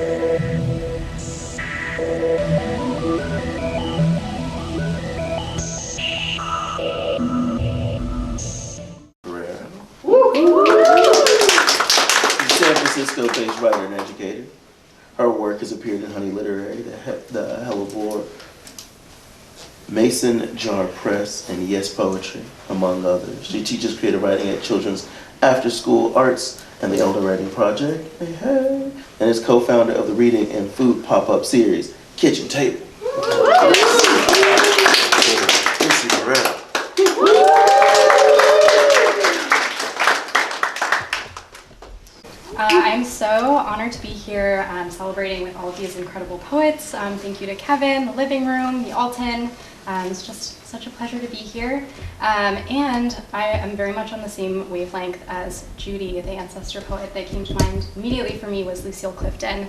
Pereira. San Francisco-based writer and educator. Her work has appeared in Honey Literary, the Hellebore, Mason Jar Press, and Yes Poetry, among others. She teaches creative writing at Children's After School Arts and the Elder Writing Project, and is co-founder of the Reading and Food pop-up series, Kitchen Table. Lucie Pereira. I'm so honored to be here celebrating with all of these incredible poets. Thank you to Kevin, the living room, the Alton. It's just such a pleasure to be here. And I am very much on the same wavelength as Judy, the ancestor poet that came to mind immediately for me was Lucille Clifton.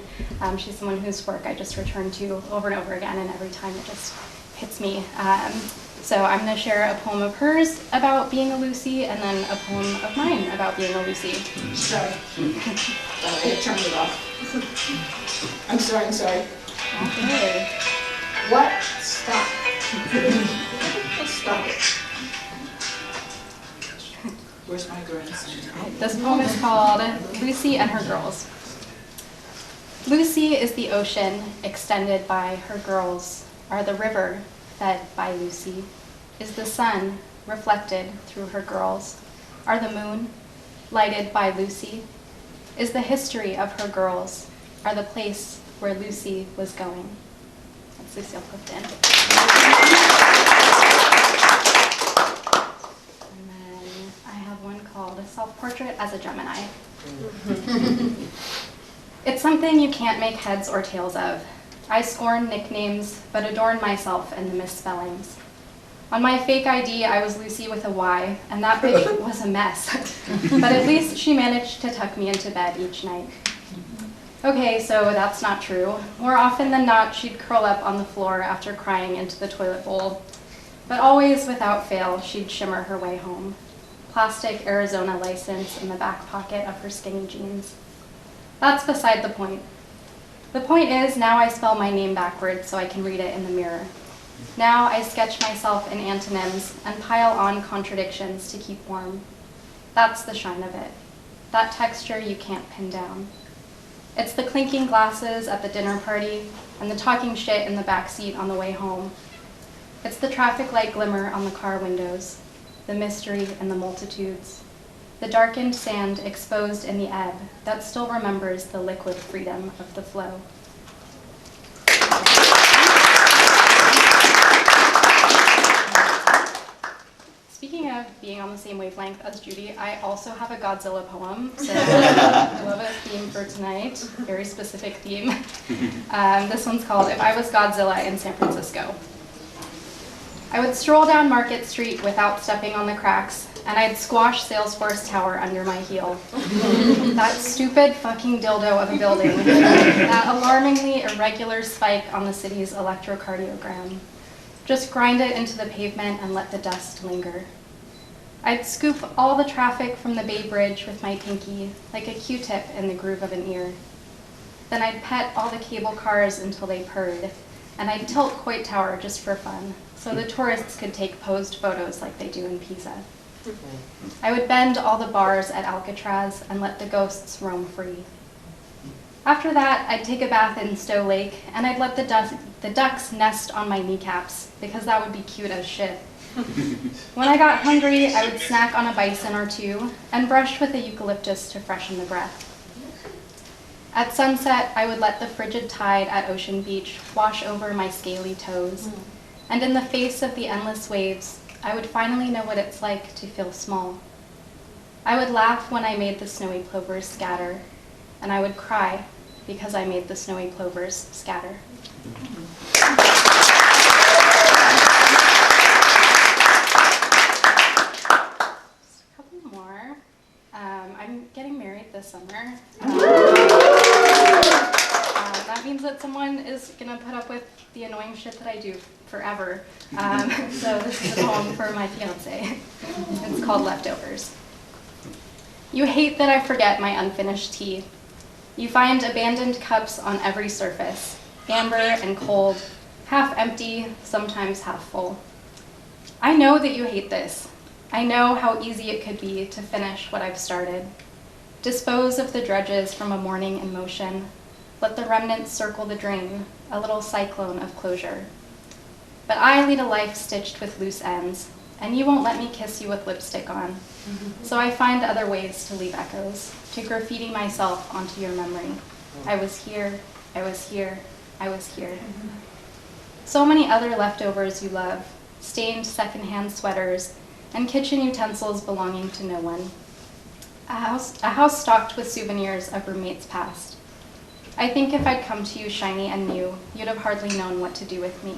She's someone whose work I just return to over and over again, and every time it just hits me. So I'm going to share a poem of hers about being a Lucie, and then a poem of mine about being a Lucie. Sorry. I turned it off. I'm sorry. Okay. What? Stop. Stop it. Where's my grandson? This poem is called Lucie and Her Girls. Lucie is the ocean extended by her girls, are the river fed by Lucie, is the sun reflected through her girls, are the moon lighted by Lucie, is the history of her girls, are the place where Lucie was going. That's Lucille Clifton. And then I have one called Self-Portrait as a Gemini. It's something you can't make heads or tails of. I scorn nicknames, but adorn myself in the misspellings. On my fake ID, I was Lucie with a Y, and that bitch was a mess. But at least she managed to tuck me into bed each night. Okay, so that's not true. More often than not, she'd curl up on the floor after crying into the toilet bowl. But always, without fail, she'd shimmer her way home. Plastic Arizona license in the back pocket of her skinny jeans. That's beside the point. The point is, now I spell my name backwards so I can read it in the mirror. Now I sketch myself in antonyms and pile on contradictions to keep warm. That's the shine of it. That texture you can't pin down. It's the clinking glasses at the dinner party and the talking shit in the back seat on the way home. It's the traffic light glimmer on the car windows, the mystery in the multitudes, the darkened sand exposed in the ebb that still remembers the liquid freedom of the flow. Speaking of being on the same wavelength as Judy, I also have a Godzilla poem, so I love a theme for tonight, very specific theme. This one's called If I Was Godzilla in San Francisco. I would stroll down Market Street without stepping on the cracks, and I'd squash Salesforce Tower under my heel. That stupid fucking dildo of a building, that alarmingly irregular spike on the city's electrocardiogram. Just grind it into the pavement and let the dust linger. I'd scoop all the traffic from the Bay Bridge with my pinky, like a Q-tip in the groove of an ear. Then I'd pet all the cable cars until they purred, and I'd tilt Coit Tower just for fun, so the tourists could take posed photos like they do in Pisa. I would bend all the bars at Alcatraz and let the ghosts roam free. After that, I'd take a bath in Stowe Lake, and I'd let the ducks nest on my kneecaps, because that would be cute as shit. When I got hungry, I would snack on a bison or two, and brush with a eucalyptus to freshen the breath. At sunset, I would let the frigid tide at Ocean Beach wash over my scaly toes, and in the face of the endless waves, I would finally know what it's like to feel small. I would laugh when I made the snowy plovers scatter, and I would cry because I made the snowy plovers scatter. Just a couple more. I'm getting married this summer. That means that someone is gonna put up with the annoying shit that I do forever. So this is a poem for my fiance. It's called Leftovers. You hate that I forget my unfinished tea. You find abandoned cups on every surface, amber and cold, half empty, sometimes half full. I know that you hate this. I know how easy it could be to finish what I've started. Dispose of the drudges from a morning in motion. Let the remnants circle the drain, a little cyclone of closure. But I lead a life stitched with loose ends, and you won't let me kiss you with lipstick on. So I find other ways to leave echoes, to graffiti myself onto your memory. I was here, I was here, I was here. So many other leftovers you love, stained secondhand sweaters, and kitchen utensils belonging to no one. A house stocked with souvenirs of roommates past. I think if I'd come to you shiny and new, you'd have hardly known what to do with me.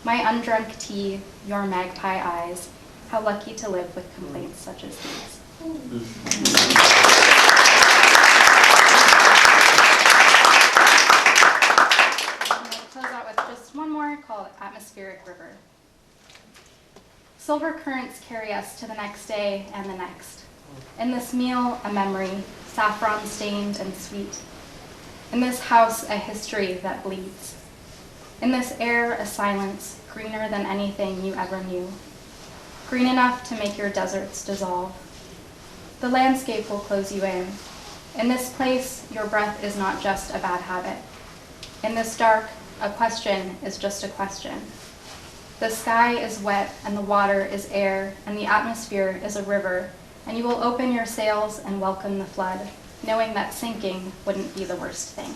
My undrunk tea, your magpie eyes, how lucky to live with complaints such as these. I'm going to close out with just one more called Atmospheric River. Silver currents carry us to the next day and the next. In this meal, a memory, saffron stained and sweet. In this house, a history that bleeds. In this air, a silence greener than anything you ever knew. Green enough to make your deserts dissolve. The landscape will close you in. In this place, your breath is not just a bad habit. In this dark, a question is just a question. The sky is wet, and the water is air, and the atmosphere is a river, and you will open your sails and welcome the flood, knowing that sinking wouldn't be the worst thing.